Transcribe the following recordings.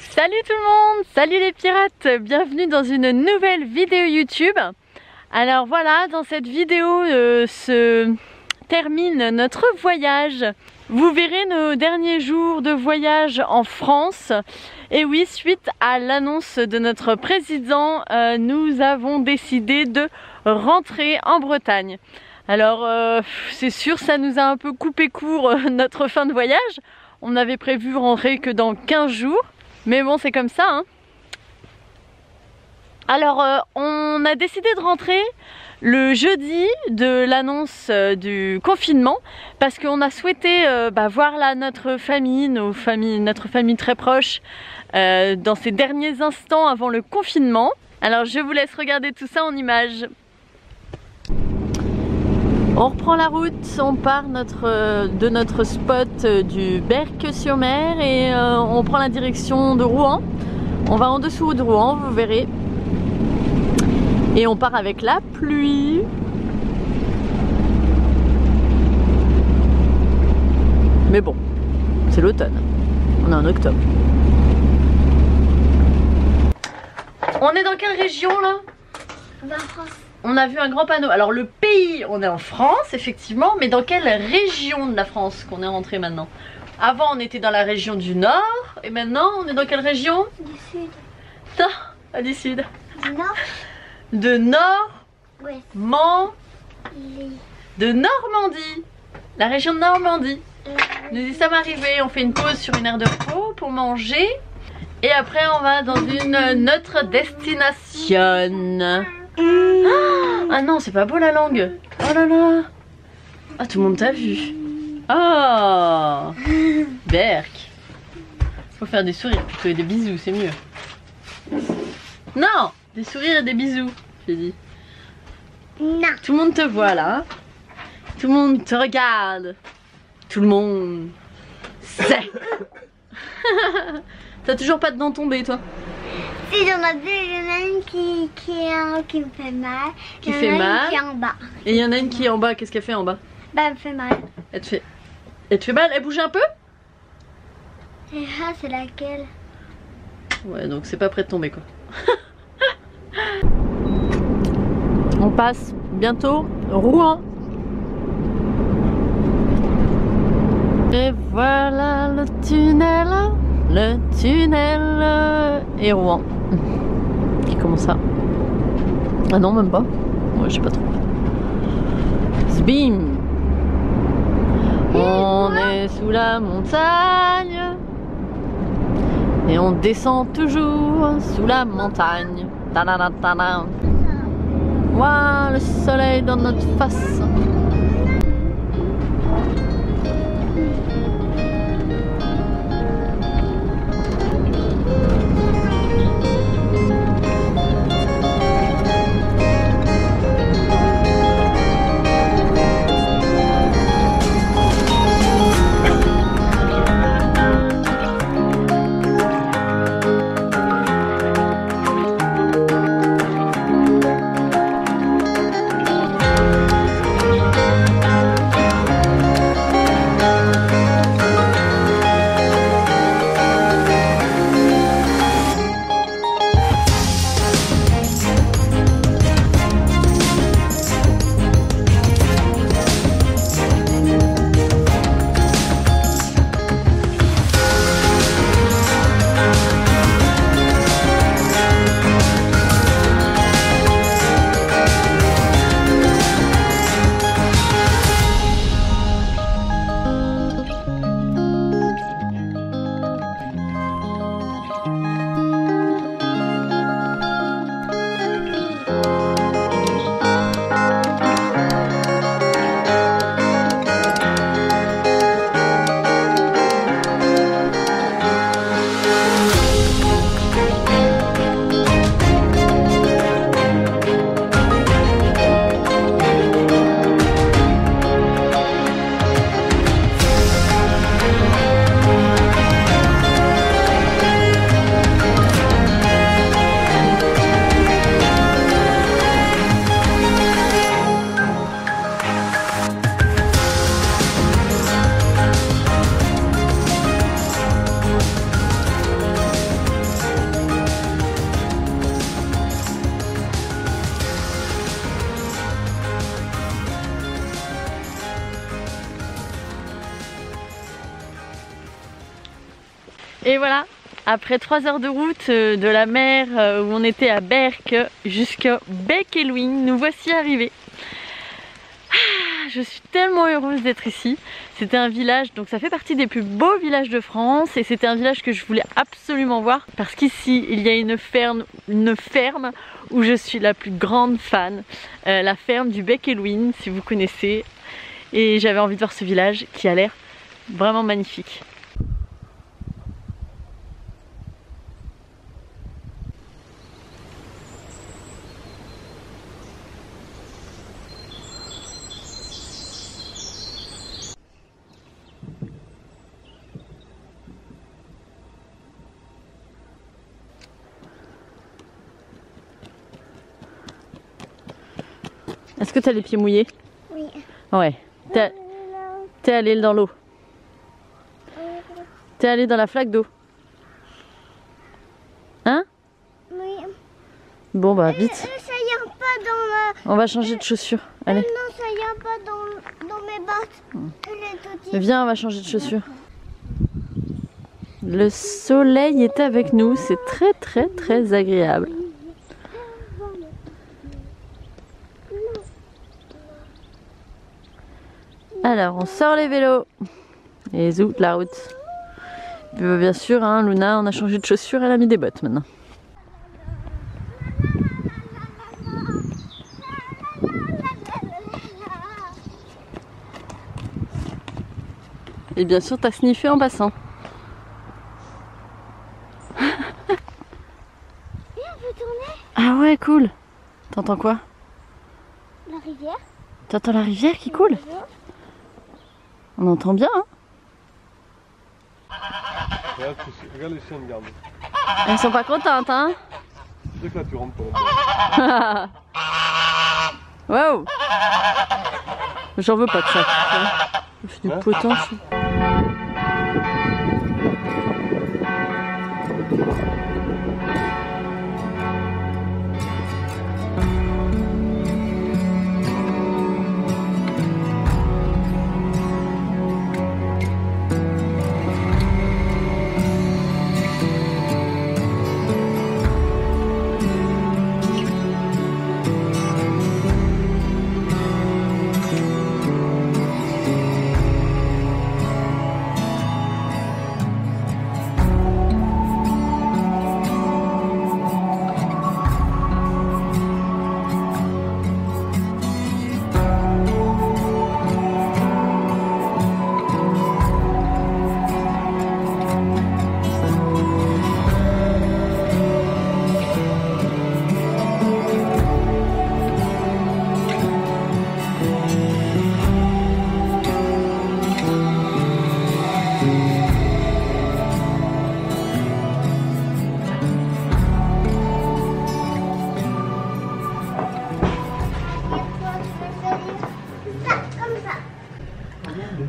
Salut tout le monde, salut les pirates, bienvenue dans une nouvelle vidéo YouTube. Alors voilà, dans cette vidéo se termine notre voyage. Vous verrez nos derniers jours de voyage en France. Et oui, suite à l'annonce de notre président, nous avons décidé de rentrer en Bretagne. Alors c'est sûr, ça nous a un peu coupé court notre fin de voyage. On avait prévu rentrer que dans 15 jours. Mais bon, c'est comme ça, hein. Alors, on a décidé de rentrer le jeudi de l'annonce du confinement parce qu'on a souhaité voir là notre famille, notre famille très proche dans ces derniers instants avant le confinement. Alors, je vous laisse regarder tout ça en images. On reprend la route, on part de notre spot du Berck-sur-Mer et on prend la direction de Rouen. On va en dessous de Rouen, vous verrez. Et on part avec la pluie. Mais bon, c'est l'automne. On est en octobre. On est dans quelle région là? En France. On a vu un grand panneau. Alors le pays, on est en France effectivement, mais dans quelle région de la France qu'on est rentré maintenant? Avant on était dans la région du Nord et maintenant on est dans quelle région? Du Sud. Non, pas du Sud. Du Nord. De Nord. Ouest. De Normandie. La région de Normandie. Nous y sommes arrivés, on fait une pause sur une aire de repos pour manger. Et après on va dans une autre destination. Ah non, c'est pas beau la langue. Oh là là. Ah, tout le monde t'a vu. Oh, Berck. Faut faire des sourires plutôt et des bisous, c'est mieux. Non, des sourires et des bisous, j'ai dit. Non. Tout le monde te voit là, hein. Tout le monde te regarde. Tout le monde sait. T'as toujours pas de dents tombées, toi? Si j'en ai deux, il y en a une qui me fait mal. Qui fait mal. Qui est en bas. Et il y en a une qui est en bas. Qu'est-ce qu'elle fait en bas? Bah, elle me fait mal. Elle te fait mal? Elle bouge un peu? Et ah, c'est laquelle? Ouais, donc c'est pas près de tomber quoi. On passe bientôt Rouen. Et voilà le tunnel et Rouen. Comment ça? Ah non, même pas. Ouais, je sais pas trop. Zbim. On est sous la montagne et on descend toujours sous la montagne. Ta-da-da-ta-da. Waouh, le soleil dans notre face. Et voilà, après 3 heures de route de la mer où on était à Berck jusqu'à Beek-Elwing, nous voici arrivés. Je suis tellement heureuse d'être ici. C'était un village, donc ça fait partie des plus beaux villages de France et c'était un village que je voulais absolument voir parce qu'ici il y a une ferme où je suis la plus grande fan, la ferme du Beek-Elwing si vous connaissez, et j'avais envie de voir ce village qui a l'air vraiment magnifique. Est-ce que tu as les pieds mouillés? Oui. Ouais. T'es allé dans l'eau. T'es allé dans la flaque d'eau. Hein? Oui. Bon bah vite. Ça ira pas dans la... On va changer de chaussures. Allez. Non, ça ira pas dans mes bottes. Elle est toute petite. Viens, on va changer de chaussures. Le soleil est avec nous. C'est très très très agréable. Alors, on sort les vélos et zout la route. Puis, bien sûr, hein, Luna, on a changé de chaussures, elle a mis des bottes maintenant. Et bien sûr, t'as sniffé en passant. Et on peut tourner? Ah ouais, cool. T'entends quoi? La rivière. T'entends la rivière qui coule? On entend bien, hein? Regarde les chiens de garde. Elles sont pas contentes, hein? Tu sais que là tu rentres pas. Wow! J'en veux pas de ça. Je fais du potin.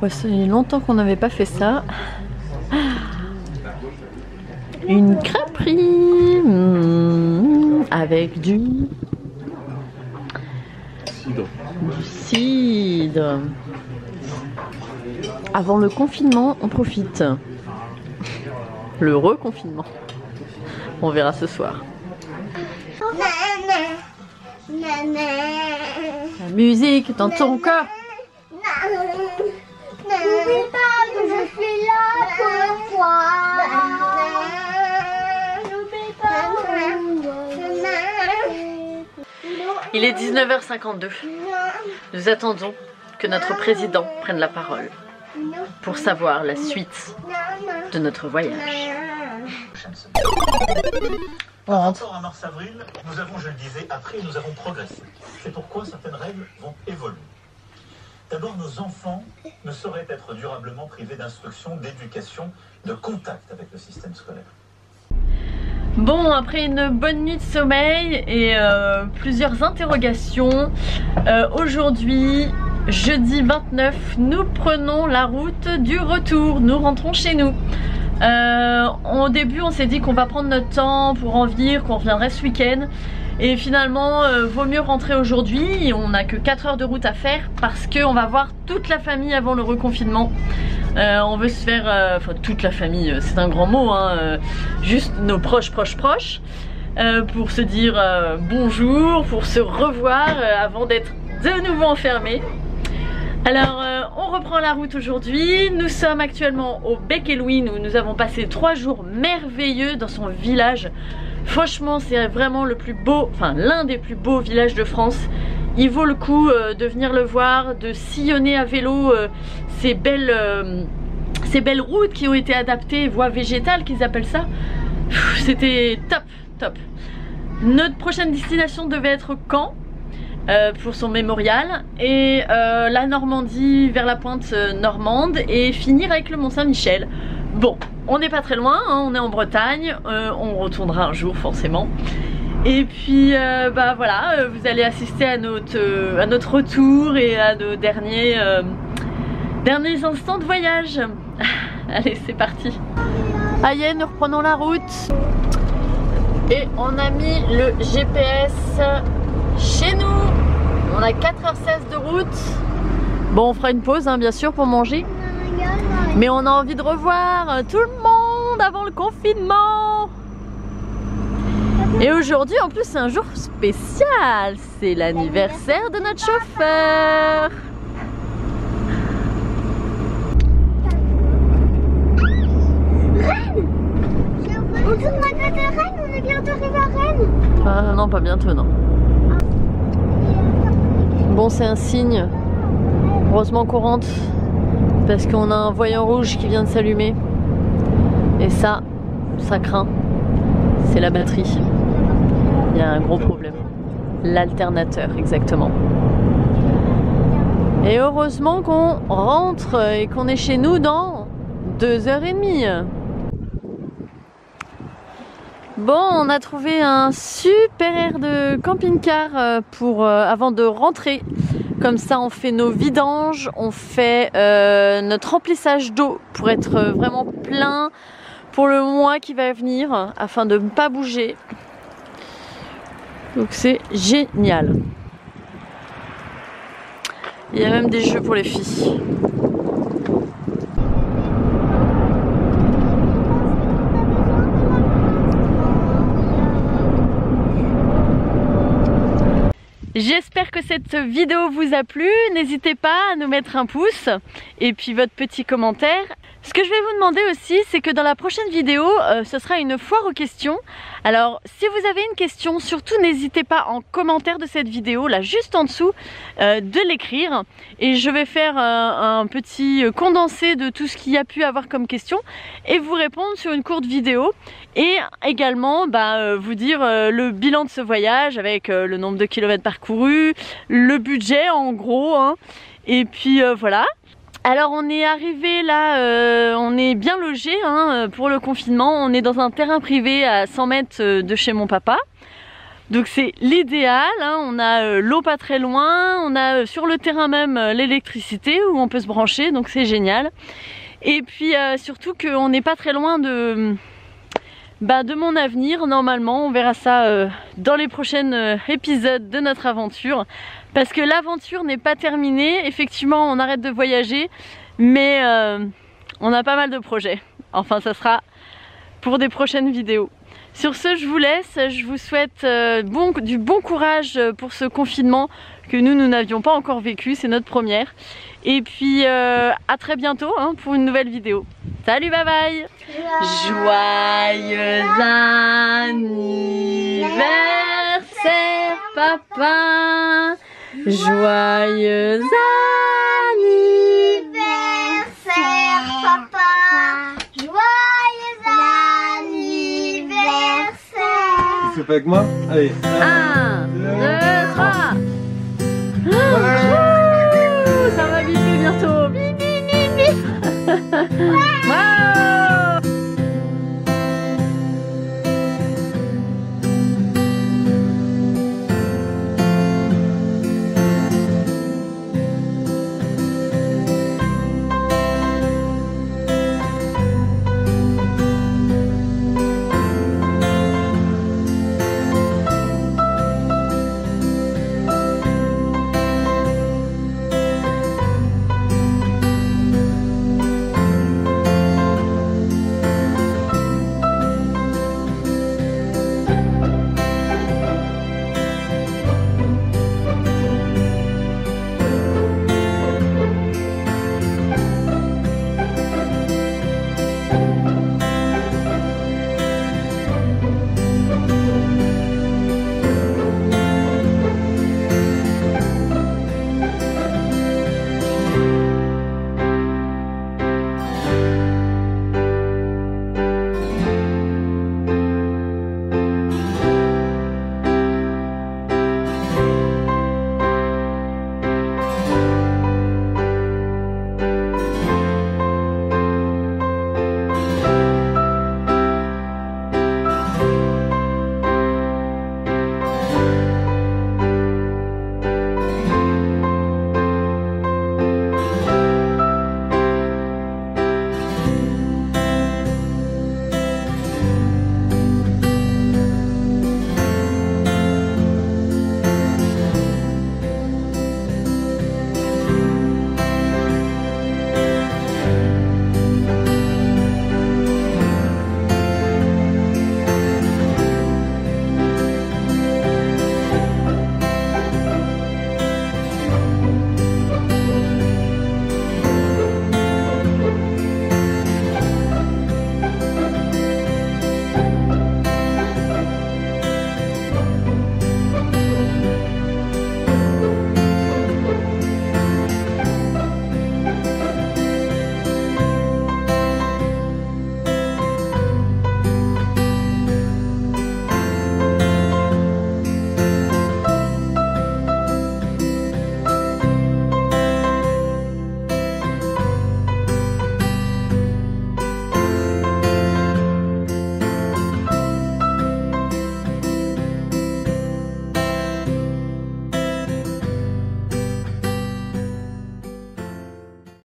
Ouais, ça fait longtemps qu'on n'avait pas fait ça. Une crêperie avec du cidre. Avant le confinement, on profite. Le reconfinement. On verra ce soir. La musique dans ton corps. N'oublie pas que je suis là pour toi. N'oublie pas. Il est 19h52. Nous attendons que notre président prenne la parole pour savoir la suite de notre voyage. Par rapport à mars-avril, nous avons, je le disais, appris et nous avons progressé. C'est pourquoi certaines règles vont évoluer. D'abord, nos enfants ne sauraient être durablement privés d'instruction, d'éducation, de contact avec le système scolaire. Bon, après une bonne nuit de sommeil et plusieurs interrogations, aujourd'hui, jeudi 29, nous prenons la route du retour. Nous rentrons chez nous. Au début, on s'est dit qu'on va prendre notre temps pour en venir, qu'on reviendrait ce week-end. Et finalement, vaut mieux rentrer aujourd'hui. On n'a que 4 heures de route à faire parce qu'on va voir toute la famille avant le reconfinement. On veut se faire, enfin toute la famille, c'est un grand mot, hein, juste nos proches, pour se dire bonjour, pour se revoir avant d'être de nouveau enfermés. Alors on reprend la route aujourd'hui, nous sommes actuellement au Bec et Luynes où nous avons passé 3 jours merveilleux dans son village. Franchement c'est vraiment le plus beau, enfin l'un des plus beaux villages de France. Il vaut le coup de venir le voir, de sillonner à vélo ces belles routes qui ont été adaptées, voies végétales qu'ils appellent ça. C'était top. Notre prochaine destination devait être Caen pour son mémorial et la Normandie vers la pointe normande et finir avec le Mont Saint-Michel. Bon, on n'est pas très loin, hein, on est en Bretagne, on retournera un jour forcément. Et puis bah voilà, vous allez assister à notre retour et à nos derniers instants de voyage. Allez, c'est parti. Aïe, nous reprenons la route. Et on a mis le GPS chez nous. On a 4h16 de route. Bon, on fera une pause hein, bien sûr pour manger. Mais on a envie de revoir tout le monde avant le confinement. Et aujourd'hui en plus c'est un jour spécial. C'est l'anniversaire de notre chauffeur. On tourne à côté de Rennes, on est bientôt arrivé à Rennes. Ah non, pas bientôt, non. Bon, c'est un signe. Heureusement qu'on rentre. Parce qu'on a un voyant rouge qui vient de s'allumer. Et ça craint. C'est la batterie. Il y a un gros problème. L'alternateur, exactement. Et heureusement qu'on rentre et qu'on est chez nous dans 2h30. Bon, on a trouvé un super air de camping-car avant de rentrer. Comme ça, on fait nos vidanges, on fait notre remplissage d'eau pour être vraiment plein pour le mois qui va venir, afin de ne pas bouger. Donc c'est génial. Il y a même des jeux pour les filles. J'espère que cette vidéo vous a plu. N'hésitez pas à nous mettre un pouce et puis votre petit commentaire. Ce que je vais vous demander aussi, c'est que dans la prochaine vidéo, ce sera une foire aux questions. Alors, si vous avez une question, surtout n'hésitez pas en commentaire de cette vidéo, là juste en dessous, de l'écrire. Et je vais faire un petit condensé de tout ce qu'il y a pu avoir comme question et vous répondre sur une courte vidéo. Et également, vous dire le bilan de ce voyage avec le nombre de kilomètres parcourus, le budget en gros, hein. Et puis voilà. Alors on est arrivé là, on est bien logé hein, pour le confinement. On est dans un terrain privé à 100 mètres de chez mon papa. Donc c'est l'idéal, hein. On a l'eau pas très loin, on a sur le terrain même l'électricité où on peut se brancher, donc c'est génial. Et puis surtout qu'on n'est pas très loin de mon avenir. Normalement on verra ça dans les prochains épisodes de notre aventure. Parce que l'aventure n'est pas terminée, effectivement on arrête de voyager, mais on a pas mal de projets. Enfin ça sera pour des prochaines vidéos. Sur ce je vous laisse, je vous souhaite du bon courage pour ce confinement que nous n'avions pas encore vécu, c'est notre première. Et puis à très bientôt hein, pour une nouvelle vidéo. Salut, bye bye. Joyeux anniversaire papa. Joyeux anniversaire papa. Joyeux anniversaire. Tu fais avec moi? Allez. 1, 2, 3. Ça va bipper bientôt. Bip, bip, bip, bip.